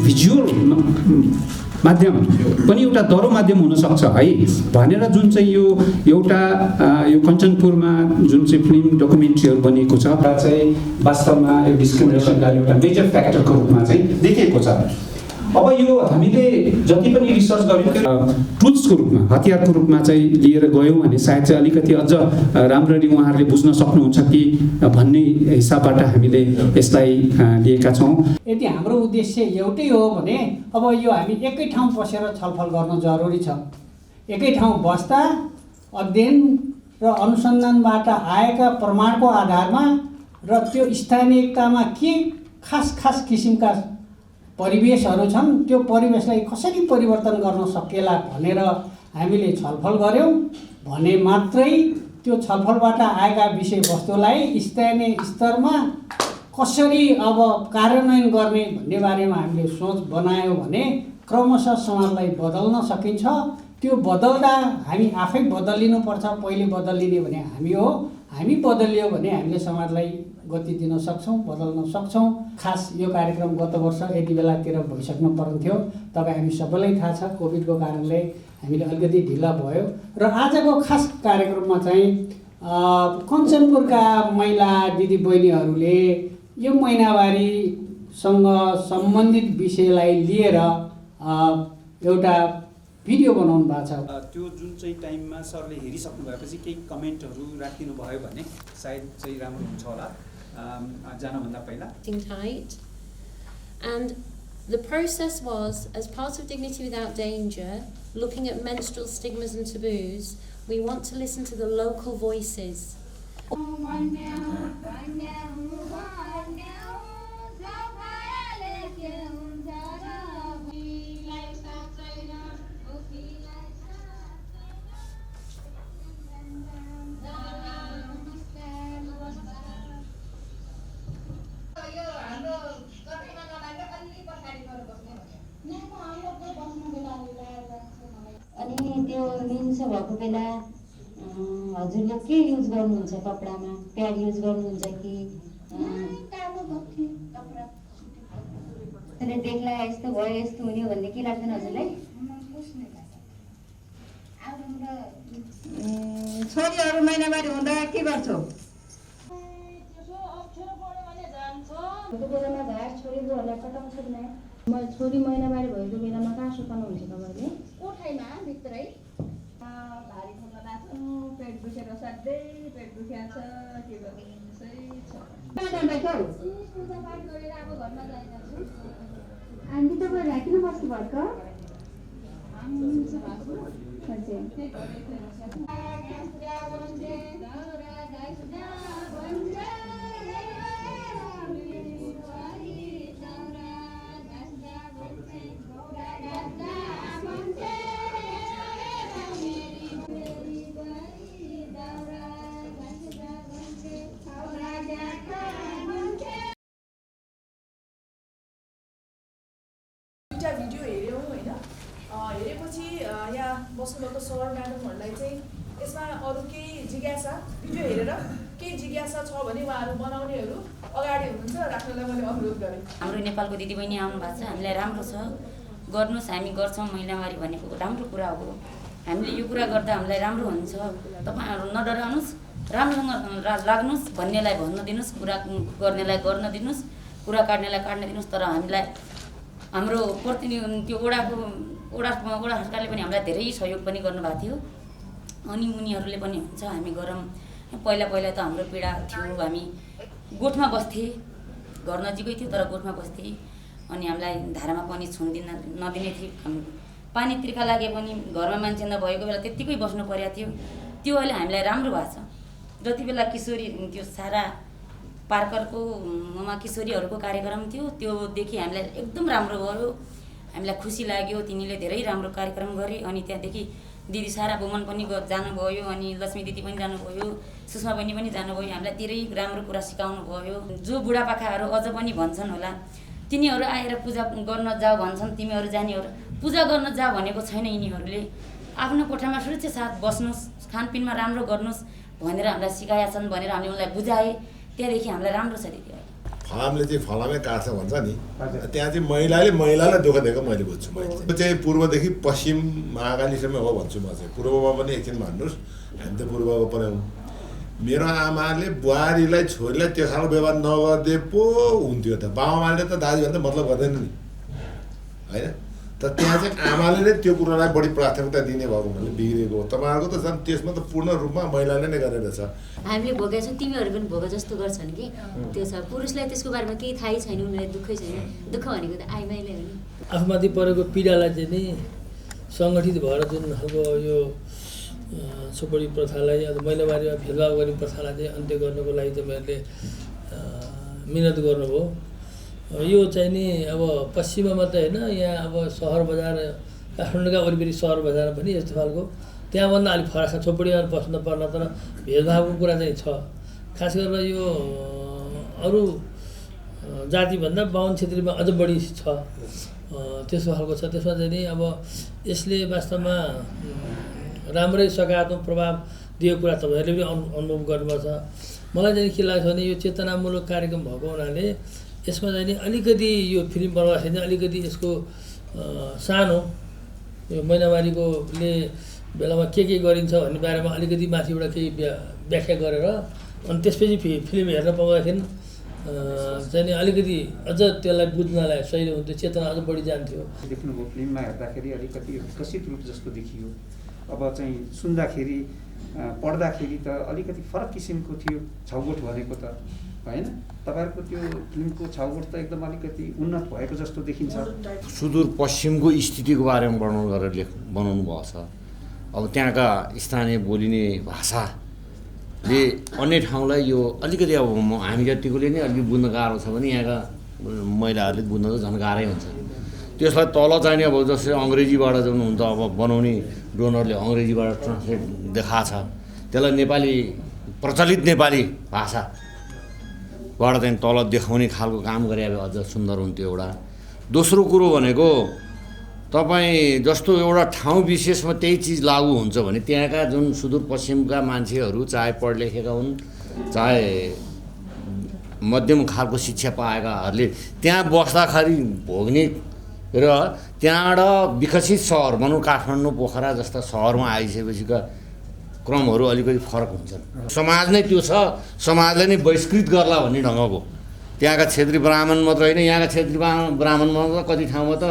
Visual माध्यम पनि एउटा दरो माध्यम हुनसक्छ है भनेर जुन चाहिँ यो एउटा यो कञ्चनपुरमा जुन चाहिँ फिल्म डकुमेन्ट्रीहरू बनिएको छ र चाहिँ वास्तवमा यो डिस्क्रिमिनेसनका एउटा मेजर फ्याक्टरको रूपमा चाहिँ देखिएको छ। अब यो हामीले जति पनि रिसर्च गर्यौँ टुल्सको रूपमा हतियारको रूपमा चाहिँ लिएर गयौँ भने सायद चाहिँ अलिकति अझ राम्ररी उहाँहरूले बुझ्न सक्नुहुन्छ कि भन्ने हिसाबबाट हामीले यसलाई लिएका छौँ। यदि हाम्रो उद्देश्य एउटै हो भने अब यो हामी एकै ठाउँ बसेर छलफल गर्न जरुरी छ। एकै ठाउँ बस्दा अध्ययन र अनुसन्धानबाट आएका प्रमाणको आधारमा र त्यो स्थानीयतामा के खास किसिमका परिवेशहरू छन् त्यो परिवेशलाई कसरी परिवर्तन गर्न सकिएला भनेर हामीले छलफल गऱ्यौँ भने मात्रै त्यो छलफलबाट आएका विषयवस्तुलाई स्थानीय स्तरमा कसरी अब कार्यान्वयन गर्ने भन्ने बारेमा हामीले सोच बनायौँ भने क्रमशः समाजलाई बदल्न सकिन्छ। त्यो बदल्दा हामी आफै बदलिनुपर्छ। पहिले बदलिने भने हामी हो, हामी बदलियो भने हामीले समाजलाई गति दिन सक्छौँ, बदल्न सक्छौँ। खास यो कार्यक्रम गत वर्ष यति बेलातिर भइसक्नु पर्न्थ्यो। तपाईँ हामी सबैलाई थाहा छ कोभिडको कारणले हामीले अलिकति ढिला भयो र आजको खास कार्यक्रममा चाहिँ कञ्चनपुरका महिला दिदीबहिनीहरूले यो महिनावारीसँग सम्बन्धित विषयलाई लिएर एउटा भिडियो बनाउनु भएको छ। त्यो जुन चाहिँ टाइममा सरले हेरिसक्नु भएपछि केही कमेन्टहरू राखिदिनु भयो भने सायद चाहिँ राम्रो हुन्छ होला जानभन्दा पहिला। Tight. And the process was, as part of Dignity Without Danger, looking at menstrual stigmas and taboos, we want to listen to the local voices. अनि त्यो लिन्छ भएको बेला हजुरले के युज गर्नुहुन्छ कपडामा? प्याड युज गर्नुहुन्छ कि देख्ला यस्तो भयो यस्तो हुने भन्ने के लाग्दैन हजुरलाई? छोरीहरू महिनावारी हुँदा के गर्छौ? बेलामा घाँस छोरीहरूलाई पटाउँछ कि नै? छोरी महिनावारी भएको बेलामा कहाँ सुकाउनुहुन्छ तपाईँले? कोठाइमा भित्रै भारी खुल्न नाच्नु, पेट दुखेर साध्यै पेट दुख्या छ, के गर्नु सही छ। कहाँ जाँदैछौ? पूजापाठ गरेर अब घरमा जाइरहेछु। आन्टी तपाईँहरूलाई किन बस्नु भएको? भिडियो हेऱ्यौँ होइन, हेरेपछि यहाँ बस्नुभएको सर म्याडमहरूलाई चाहिँ यसमा अरू केही जिज्ञासा भिडियो हेरेर केही जिज्ञासा छ भने उहाँहरू बनाउनेहरू अगाडि हुनुहुन्छ राख्नलाई मैले अनुरोध गरेँ। हाम्रो नेपालको दिदीबहिनी आउनु भएको छ, हामीलाई राम्रो छ, गर्नुहोस्, हामी गर्छौँ। महिनावारी भनेको राम्रो कुरा हो, हामीले यो कुरा गर्दा हामीलाई राम्रो हुन्छ। तपाईँहरू नडराउनुहोस्, राम्रोसँग लाग्नुहोस्, भन्नेलाई भन्न दिनुहोस्, कुरा गर्नेलाई गर्न दिनुहोस्, कुरा काट्नेलाई काट्न दिनुहोस्। तर हामीलाई हाम्रो प्रतिनिधि त्यो ओडा सरकारले पनि हामीलाई धेरै सहयोग पनि गर्नुभएको थियो अनि उनीहरूले पनि हुन्छ हामी गरौँ। पहिला त हाम्रो पीडा थियो, हामी गोठमा बस्थे, घर नजिकै थियो तर गोठमा बस्थे अनि हामीलाई धारामा पनि नदिने थियो। पानी तिर्खा लागे पनि घरमा मान्छे नभएको बेला त्यत्तिकै बस्नु परेको थियो। त्यो अहिले हामीलाई राम्रो भएको छ। जति बेला किशोरी त्यो सारा पार्करको किशोरीहरूको कार्यक्रम थियो त्योदेखि हामीलाई एकदम राम्रो भयो, हामीलाई खुसी लाग्यो। तिनीले धेरै राम्रो कार्यक्रम गरे अनि त्यहाँदेखि दिदी सारा वुमन पनि जानुभयो अनि लक्ष्मी दिदी पनि जानुभयो, सुषमा बहिनी पनि जानुभयो। हामीलाई धेरै राम्रो कुरा सिकाउनु भयो। जो बुढापाकाहरू अझ पनि भन्छन् होला तिनीहरू आएर पूजा गर्न जाऊ भन्छन्, तिमीहरू जानेहरू पूजा गर्न जाऊ भनेको छैन। यिनीहरूले आफ्नो कोठामा सुरक्षा साथ बस्नुहोस्, खानपिनमा राम्रो गर्नुहोस् भनेर हामीलाई सिकाएका छन् भनेर हामीले उनलाई बुझाए। त्यहाँदेखि हामीलाई राम्रो छ दिदी। फलामले चाहिँ फलामै काट्छ भन्छ नि, त्यहाँ चाहिँ महिलालाई दुःख दिएको मैले बुझ्छु। त्यो चाहिँ पूर्वदेखि पश्चिम महाकालीसम्म हो भन्छु म चाहिँ। पूर्वमा पनि एकछिन भन्नुहोस्, हामी त पूर्वको पनि हौँ। मेरो आमाले बुहारीलाई छोरीलाई त्यो खालको व्यवहार नगरिदिए पो हुन्थ्यो त। बाबामाले त दाजुभाइ त मतलब गर्दैन नि, होइन? तर त्यहाँ चाहिँ आमाले नै त्यो कुरालाई बढी प्राथमिकता दिने भएको हुनाले बिग्रेको हो। तपाईँहरूको त झन् त्यसमा त पूर्ण रूपमा महिलाले नै गरेर छ। हामीले भोगेका छौँ, तिमीहरू पनि भोग जस्तो गर्छन् कि त्यो छ। पुरुषलाई त्यसको बारेमा केही थाहै छैन, उनीहरूलाई दुःखै छैन। दुःख भनेको त आइमाईले हो नि। आफूमाथि परेको पीडालाई चाहिँ नि सङ्गठित भएर जुन खालको यो छोपडी प्रथालाई अथवा महिनावारीमा भेदभाव गर्ने प्रथालाई चाहिँ अन्त्य गर्नको लागि तपाईँहरूले मिहिनेत गर्नुभयो। यो चाहिँ नि अब पश्चिममा मात्रै होइन, यहाँ अब सहर बजार काठमाडौँका वरिपरि सहर बजार पनि यस्तो खालको त्यहाँभन्दा अलिक फरक छ। छोपडीमा बस्न पर्न तर भेदभावको कुरा चाहिँ छ। खास गरेर यो अरू जातिभन्दा बाहुन क्षेत्रमा अझ बढी छ, त्यस्तो खालको छ। त्यसमा चाहिँ नि अब यसले वास्तवमा राम्रै सकारात्मक प्रभाव दिएको कुरा तपाईँहरूले पनि अनुभव गर्नुपर्छ। मलाई चाहिँ के लाग्छ भने यो चेतनामूलक कार्यक्रम भएको हुनाले यसमा चाहिँ नि अलिकति यो फिल्म बनाउँदाखेरि चाहिँ अलिकति यसको सानो यो महिनावारीकोले बेलामा के गरिन्छ भन्ने बारेमा अलिकति माथिबाट केही व्याख्या गरेर अनि त्यसपछि फिल्म हेर्न पाउँदाखेरि चाहिँ नि अलिकति अझ त्यसलाई बुझ्नलाई सही हुन्थ्यो, चेतना अझ बढी जान्थ्यो। देख्नुभयो फिल्ममा हेर्दाखेरि अलिकति विकसित रूप जस्तो देखियो। अब चाहिँ सुन्दाखेरि पढ्दाखेरि त अलिकति फरक किसिमको थियो छाउगोठ भनेको त, होइन? तपाईँहरूको त्यो फिल्मको छाउगोठ त एकदम अलिकति उन्नत भएको जस्तो देखिन्छ। सुदूरपश्चिमको स्थितिको बारेमा वर्णन गरेर बनाउनु भएको छ। अब त्यहाँका स्थानीय बोलिने भाषाले अन्य ठाउँलाई यो अलिकति अब हामी जतिकोले नै अलिकति बुझ्न गाह्रो छ भने यहाँका महिलाहरूले बुझ्न त झन् गाह्रै हुन्छ। त्यसलाई तल चाहिने अब जस्तै अङ्ग्रेजीबाट जुन हुन्छ अब बनाउने डोनरले अङ्ग्रेजीबाट ट्रान्सलेट देखाएको छ, त्यसलाई नेपाली प्रचलित नेपाली भाषाबाट चाहिँ तल देखाउने खालको काम गरे अब अझ सुन्दर हुन्थ्यो एउटा। दोस्रो कुरो भनेको तपाईँ जस्तो एउटा ठाउँ विशेषमा त्यही चिज लागु हुन्छ भने त्यहाँका जुन सुदूरपश्चिमका मान्छेहरू चाहे पढ लेखेका हुन् चाहे मध्यम खालको शिक्षा पाएकाहरूले त्यहाँ बस्दाखेरि भोग्ने र त्यहाँबाट विकसित सहर भनौँ काठमाडौँ पोखरा जस्ता सहरमा आइसकेपछिका क्रमहरू अलिकति फरक हुन्छन्। समाज नै त्यो छ, समाजलाई नै बहिष्कृत गर्ला भन्ने ढङ्गको। त्यहाँका क्षेत्रीय ब्राह्मण मात्र होइन, यहाँका क्षेत्रीय ब्राह्मणमा त कति ठाउँमा त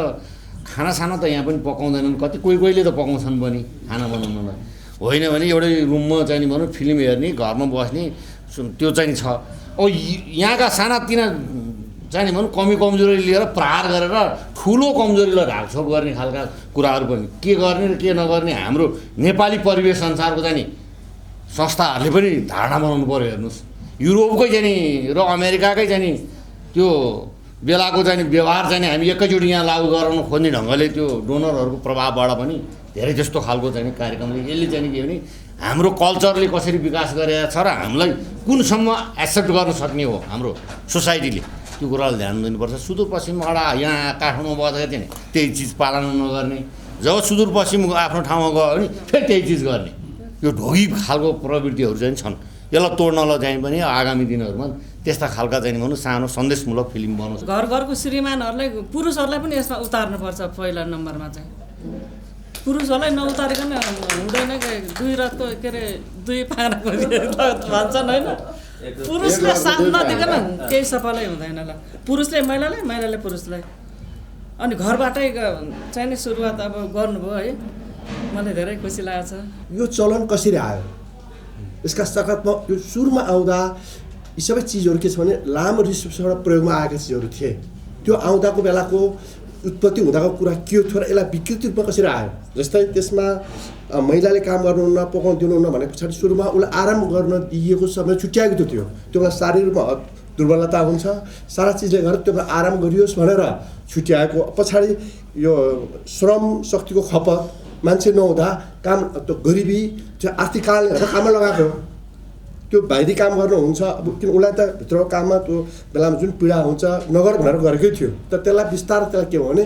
खानासाना त यहाँ पनि पकाउँदैनन्, कति कोहीले त पकाउँछन् पनि खाना बनाउनलाई। होइन भने एउटै रुममा चाहिँ भनौँ फिल्म हेर्ने घरमा बस्ने त्यो चाहिँ छ। अब यहाँका सानातिना चाहिँ भनौँ कमी कमजोरी लिएर प्रहार गरेर ठुलो कमजोरीलाई ढाकछोप गर्ने खालका कुराहरू पनि के गर्ने र के नगर्ने हाम्रो नेपाली परिवेश संसारको चाहिँ संस्थाहरूले पनि धारणा बनाउनु पऱ्यो। हेर्नुहोस् युरोपकै चाहिँ र अमेरिकाकै चाहिँ त्यो बेलाको चाहिँ व्यवहार चाहिँ हामी एकैचोटि यहाँ लागू गराउन खोज्ने ढङ्गले त्यो डोनरहरूको प्रभावबाट पनि धेरै जस्तो खालको चाहिँ कार्यक्रमले यसले चाहिँ के भने हाम्रो कल्चरले कसरी विकास गरेको छ र हामीलाई कुनसम्म एक्सेप्ट गर्न सक्ने हो हाम्रो सोसाइटीले, त्यो कुरालाई ध्यान दिनुपर्छ। सुदूरपश्चिमबाट यहाँ काठमाडौँमा बसेको थियो नि त्यही चिज पालना नगर्ने, जब सुदूरपश्चिम आफ्नो ठाउँमा गयो भने फेरि त्यही चिज गर्ने, यो ढोगी खालको प्रवृत्तिहरू चाहिँ छन्। यसलाई तोड्नलाई चाहिँ पनि आगामी दिनहरूमा त्यस्ता खालका चाहिँ भनौँ सानो सन्देशमूलक फिल्म बनाउँछ। घर घरको श्रीमानहरूलाई पुरुषहरूलाई पनि यसमा उतार्नुपर्छ। पहिला नम्बरमा चाहिँ पुरुषहरूलाई नउतारिकन हुँदैन, दुई रथको के अरे दुई पानाको भन्छन् होइन, पुरुषले साथ नदिकन केही सफलै हुँदैन। ल पुरुषले महिलालाई, महिलाले पुरुषलाई, अनि घरबाटै चाहिँ नि सुरुवात अब गर्नुभयो है, मलाई धेरै खुसी लागेको छ। यो चलन कसरी आयो, यसका सकारात्मक यो सुरुमा आउँदा यी सबै चिजहरू के छ भने लामो रिसर्चबाट प्रयोगमा आएका चिजहरू थिए। त्यो आउँदाको बेलाको उत्पत्ति हुँदाको कुरा के थियो र यसलाई विकृत रूपमा कसरी आयो। जस्तै त्यसमा महिलाले काम गर्नुहुन्न, पकाउनु दिनुहुन्न भने पछाडि सुरुमा उसलाई आराम गर्न दिइएको समय छुट्याएको थियो। त्यो बेला शारीरिक रूपमा दुर्बलता हुन्छ, सारा चिजले गरेर त्यो बेला आराम गरियोस् भनेर छुट्याएको। पछाडि यो श्रम शक्तिको खपत मान्छे नहुँदा काम त्यो गरिबी त्यो आर्थिक कारणले गर्दा काममा लगाएको हो। त्यो बाहिरी काम गर्नुहुन्छ अब किन उसलाई त भित्रको काममा त्यो बेलामा जुन पीडा हुन्छ नगर भनेर गरेकै थियो। तर त्यसलाई बिस्तारै त्यसलाई के हो भने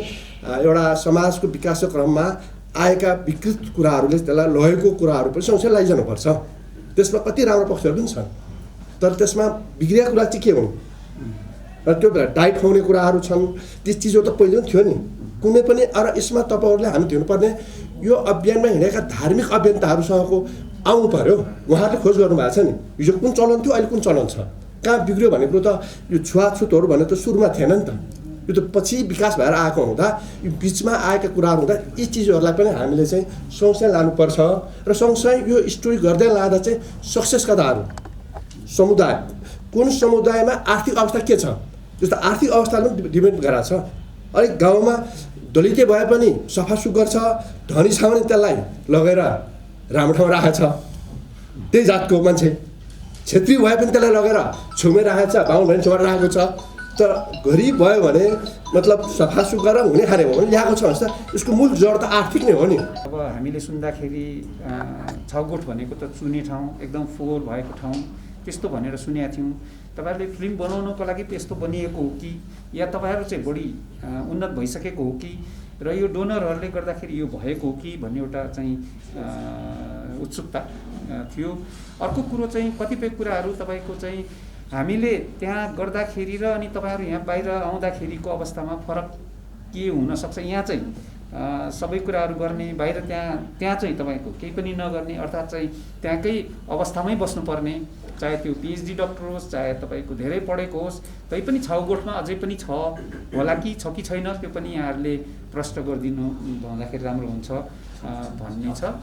एउटा समाजको विकासको क्रममा आएका विकृत कुराहरूले त्यसलाई लगेको कुराहरू पनि सँगसँगै लैजानुपर्छ। त्यसमा कति राम्रो पक्षहरू पनि छन्, तर त्यसमा बिग्रिया कुरा चाहिँ के हुन् र त्यो डाइट खुवाउने कुराहरू छन्, ती चिजहरू त पहिले पनि थियो नि। कुनै पनि र यसमा तपाईँहरूले हामी दिनुपर्ने यो अभियानमा हिँडेका धार्मिक अभियन्ताहरूसँगको आउनु पर्यो। उहाँहरूले खोज गर्नुभएको छ नि, हिजो कुन चलन थियो अहिले कुन चलन छ, कहाँ बिग्रियो भन्ने कुरो त यो छुवाछुतहरू भन्ने त सुरुमा थिएन नि त। यो त पछि विकास भएर आएको हुँदा यो बिचमा आएका कुराहरू हुँदा यी चिजहरूलाई पनि हामीले चाहिँ सँगसँगै लानुपर्छ। र सँगसँगै यो स्टोरी गर्दै लाँदा चाहिँ सक्सेस कथाहरू समुदाय कुन समुदायमा आर्थिक अवस्था के छ, जस्तो आर्थिक अवस्थाले पनि डिपेन्ड गराएको छ। अलिक गाउँमा दलितै भए पनि सफा सुग्घर छ, धनी छ भने त्यसलाई लगेर राम्रो ठाउँ राखेको छ त्यही जातको मान्छे, क्षेत्री भए पनि त्यसलाई लगेर छेउमै राखेको छ, बाहुन भने छेउमा राखेको छ। तर गरिब भयो भने मतलब सफा सुग्घर हुने खाने हो भने ल्याएको छ भने त यसको मूल जड त आर्थिक नै हो नि। अब हामीले सुन्दाखेरि छगोठ भनेको त चुने ठाउँ, एकदम फोहोर भएको ठाउँ त्यस्तो भनेर सुनेका थियौँ। तपाईँहरूले फिल्म बनाउनको लागि त्यस्तो बनिएको हो कि, या तपाईँहरू चाहिँ बढी उन्नत भइसकेको हो कि, र यो डोनरहरूले गर्दाखेरि यो भएको हो कि भन्ने एउटा चाहिँ उत्सुकता थियो। अर्को कुरो चाहिँ कतिपय कुराहरू तपाईँको चाहिँ हामीले त्यहाँ गर्दाखेरि र अनि तपाईँहरू यहाँ बाहिर आउँदाखेरिको अवस्थामा फरक के हुनसक्छ। यहाँ चाहिँ सबै कुराहरू गर्ने, बाहिर त्यहाँ चाहिँ तपाईँको केही पनि नगर्ने, अर्थात् चाहिँ त्यहाँकै अवस्थामै बस्नुपर्ने, चाहे त्यो पिएचडी डक्टर होस्, चाहे तपाईँको धेरै पढेको होस्, तैपनि छाउगोठमा अझै पनि छ होला कि छ कि छैन, त्यो पनि यहाँहरूले प्रश्न गरिदिनु भन्दाखेरि राम्रो हुन्छ भन्ने छ।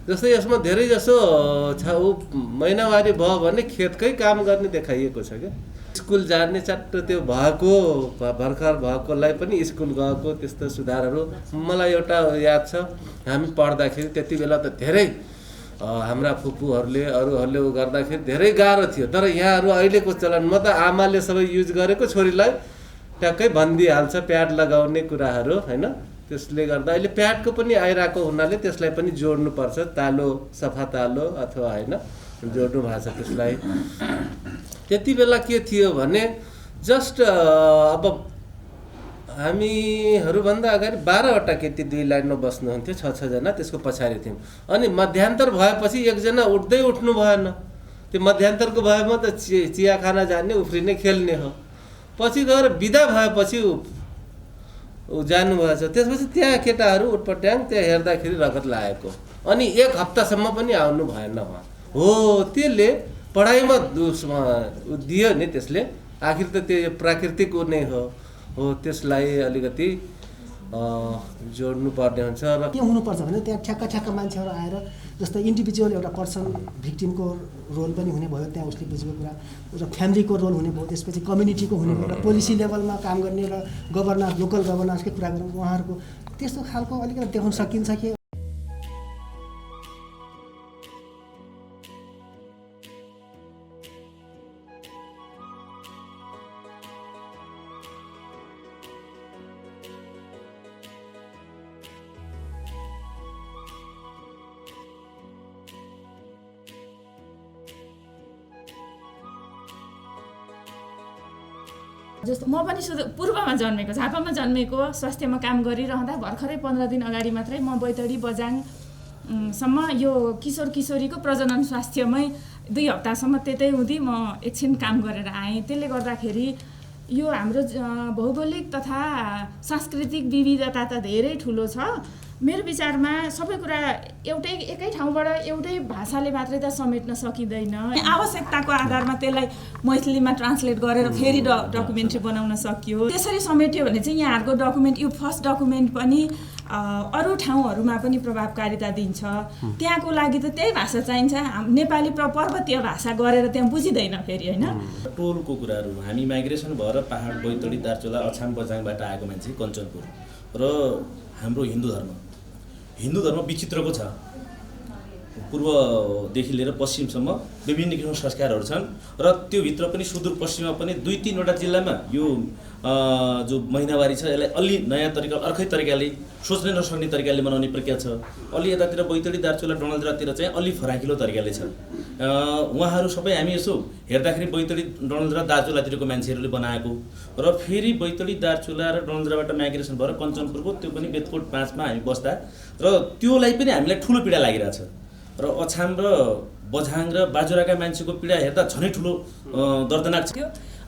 जस्तै यसमा धेरै जसो छाउ महिनावारी भयो भने खेतकै काम गर्ने देखाइएको छ क्या। स्कुल जाने चट्ट त्यो भएको भर्खर भएकोलाई पनि स्कुल गएको त्यस्तो सुधारहरू मलाई एउटा याद छ। हामी पढ्दाखेरि त्यति बेला त धेरै हाम्रा फुपूहरूले अरूहरूले गर्दाखेरि धेरै गाह्रो थियो। तर यहाँहरू अहिलेको चलनमा त आमाले सबै युज गरेको छोरीलाई ट्याक्कै भनिदिइहाल्छ प्याड लगाउने कुराहरू होइन। त्यसले गर्दा अहिले प्याडको पनि आइरहेको हुनाले त्यसलाई पनि जोड्नुपर्छ, तालो सफा तालो अथवा होइन जोड्नु भएको छ त्यसलाई। त्यति बेला के थियो भने जस्ट अब हामीहरूभन्दा अगाडि 12वटा केटी 2 लाइनमा बस्नुहुन्थ्यो, 6 जना त्यसको पछाडि थियौँ। अनि मध्यान्तर भएपछि एकजना उठ्दै उठ्नु भएन। त्यो मध्यान्तरको भएमा त चिया खाना जाने उफ्रिने खेल्ने हो। पछि गएर बिदा भएपछि जानुभएछ। त्यसपछि त्यहाँ केटाहरू उठपट्याङ त्यहाँ हेर्दाखेरि रगत लागेको। अनि 1 हप्तासम्म पनि आउनु भएन उहाँ। हो त्यसले पढाइमा दियो नि, त्यसले आखिर त त्यो प्राकृतिक नै हो। त्यसलाई अलिकति जोड्नु पर्ने हुन्छ। र के हुनुपर्छ भने त्यहाँ ठ्याक्क मान्छेहरू आएर जस्तै इन्डिभिजुअल एउटा पर्सन भिक्टिमको रोल पनि हुने भयो, त्यहाँ उसले बुझेको कुरा, र फ्यामिलीको रोल हुने भयो, त्यसपछि कम्युनिटीको हुने भयो, र पोलिसी लेभलमा काम गर्ने र गभर्नर लोकल गभर्नर्सकै कुरा गरौँ उहाँहरूको त्यस्तो खालको अलिकति देखाउन सकिन्छ कि। जस्तो म पनि पूर्वमा जन्मेको, झापामा जन्मेको, स्वास्थ्यमा काम गरिरहँदा भर्खरै 15 दिन अगाडि मात्रै म बैतडी बजाङसम्म यो किशोर किशोरीको प्रजनन स्वास्थ्यमै 2 हप्तासम्म त्यतै हुँदै म एकछिन काम गरेर आएँ। त्यसले गर्दाखेरि यो हाम्रो भौगोलिक तथा सांस्कृतिक विविधता त धेरै ठुलो छ। मेरो विचारमा सबै कुरा एकै ठाउँबाट एउटै भाषाले मात्रै त समेट्न सकिँदैन। आवश्यकताको आधारमा त्यसलाई मैथिलीमा ट्रान्सलेट गरेर फेरि डकुमेन्ट्री बनाउन सकियो। त्यसरी समेट्यो भने चाहिँ यहाँहरूको डकुमेन्ट, यो फर्स्ट डकुमेन्ट पनि अरू ठाउँहरूमा पनि प्रभावकारिता दिन्छ। त्यहाँको लागि त त्यही भाषा चाहिन्छ। नेपाली पर्वतीय भाषा गरेर त्यहाँ बुझिँदैन फेरि होइन। टोलको कुराहरू हामी माइग्रेसन भएर पहाड बैतडी दार्चुला अछाम बझाङबाट आएको मान्छे कञ्चनपुर र हाम्रो हिन्दू धर्म विचित्रको छ। पूर्वदेखि लिएर पश्चिमसम्म विभिन्न किसिमका संस्कारहरू छन् र त्यो भित्र पनि सुदूरपश्चिममा पनि 2-3वटा जिल्लामा यो जो महिनावारी छ यसलाई अलि नयाँ तरिका, अर्कै तरिकाले, सोच्नै नसक्ने तरिकाले मनाउने प्रक्रिया छ। अलि यतातिर बैतडी दार्चुला डनलद्रातिर चाहिँ अलि फराकिलो तरिकाले छ। उहाँहरू सबै हामी यसो हेर्दाखेरि बैतडी डनलद्रा दार्चुलातिरको मान्छेहरूले बनाएको र फेरि बैतडी दार्चुला र डनलद्राबाट माइग्रेसन भएर कञ्चनपुरको त्यो पनि बेतकोट 5मा हामी बस्दा र त्योलाई पनि हामीलाई ठुलो पीडा लागिरहेछ। र अछाम र बझाङ र बाजुराका मान्छेको पीडा हेर्दा झनै ठुलो दर्दनाक छ।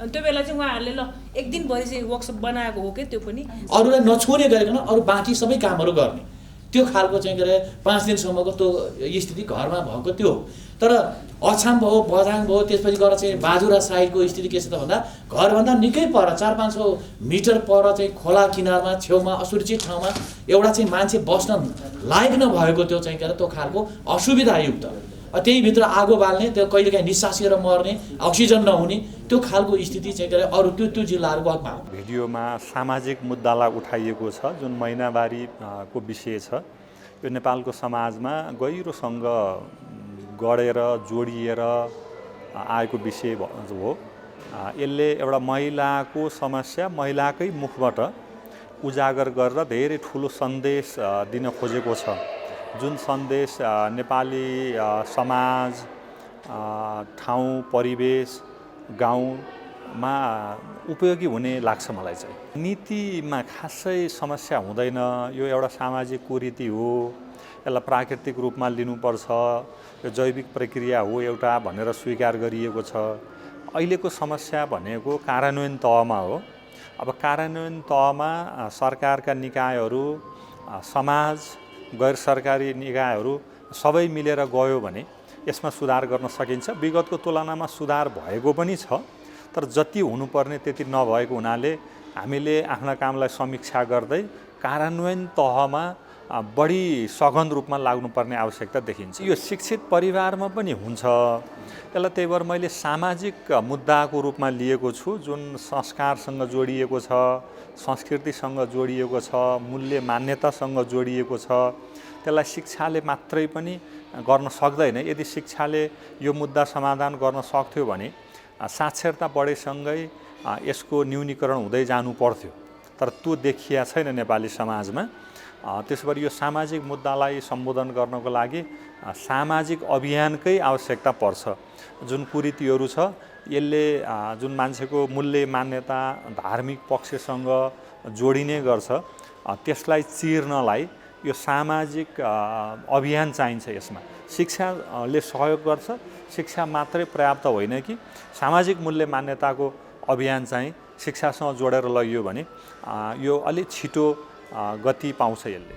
अनि त्यो बेला चाहिँ उहाँहरूले ल एक दिनभरि चाहिँ वर्कसप बनाएको हो कि त्यो पनि अरूलाई नछोड्ने गरिकन अरू बाँकी सबै कामहरू गर्ने त्यो खालको चाहिँ के अरे 5 दिनसम्मको त्यो स्थिति घरमा भएको त्यो हो। तर अछाम भयो बझाङ भयो त्यसपछि गएर चाहिँ बाजुरा साइडको स्थिति के छ त भन्दा घरभन्दा निकै पर 400-500 मिटर पर चाहिँ खोला किनारमा छेउमा असुरक्षित ठाउँमा एउटा चाहिँ मान्छे बस्न लायक नभएको त्यो चाहिँ के अरे त्यो खालको असुविधायुक्त त्यही भित्र आगो बाल्ने त्यो कहिलेकाहीँ निस्सासिएर मर्ने अक्सिजन नहुने त्यो खालको स्थिति चाहिँ के अरे अरू त्यो जिल्लाहरूको हकमा हो। भिडियोमा सामाजिक मुद्दालाई उठाइएको छ जुन महिनावारीको विषय छ यो नेपालको समाजमा गहिरोसँग गढेर जोडिएर आएको विषय हो। यसले एउटा महिलाको समस्या महिलाकै मुखबाट उजागर गरेर धेरै ठुलो सन्देश दिन खोजेको छ जुन सन्देश नेपाली समाज ठाउँ परिवेश गाउँमा उपयोगी हुने लाग्छ मलाई चाहिँ। नीतिमा खासै समस्या हुँदैन यो एउटा सामाजिक कुरीति हो यसलाई प्राकृतिक रूपमा लिनुपर्छ यो जैविक प्रक्रिया हो एउटा भनेर स्वीकार गरिएको छ। अहिलेको समस्या भनेको कार्यान्वयन तहमा हो। अब कार्यान्वयन तहमा सरकारका निकायहरू समाज गैर सरकारी निकायहरू सबै मिलेर गयो भने यसमा सुधार गर्न सकिन्छ। विगतको तुलनामा सुधार भएको पनि छ तर जति हुनुपर्ने त्यति नभएको हुनाले हामीले आफ्ना कामलाई समीक्षा गर्दै कार्यान्वयन तहमा बढी सघन रूपमा लाग्नुपर्ने आवश्यकता देखिन्छ। यो शिक्षित परिवारमा पनि हुन्छ यसलाई त्यही भएर मैले सामाजिक मुद्दाको रूपमा लिएको छु जुन संस्कारसँग जोडिएको छ संस्कृतिसँग जोडिएको छ मूल्य मान्यतासँग जोडिएको छ। त्यसलाई शिक्षाले मात्रै पनि गर्न सक्दैन। यदि शिक्षाले यो मुद्दा समाधान गर्न सक्थ्यो भने साक्षरता बढेसँगै यसको न्यूनीकरण हुँदै जानु पर्थ्यो तर त्यो देखिया छैन नेपाली समाजमा। त्यसो भएर यो सामाजिक मुद्दालाई सम्बोधन गर्नको लागि सामाजिक अभियानकै आवश्यकता पर्छ। जुन कुरीतिहरू छ यसले जुन मान्छेको मूल्य मान्यता धार्मिक पक्षसँग जोडिने गर्छ त्यसलाई चिर्नलाई यो सामाजिक अभियान चाहिन्छ। यसमा शिक्षाले सहयोग गर्छ। शिक्षा मात्रै पर्याप्त होइन कि सामाजिक मूल्य मान्यताको अभियान चाहिँ शिक्षासँग जोडेर लगियो भने यो अलि छिटो गति पाउँछ यसले।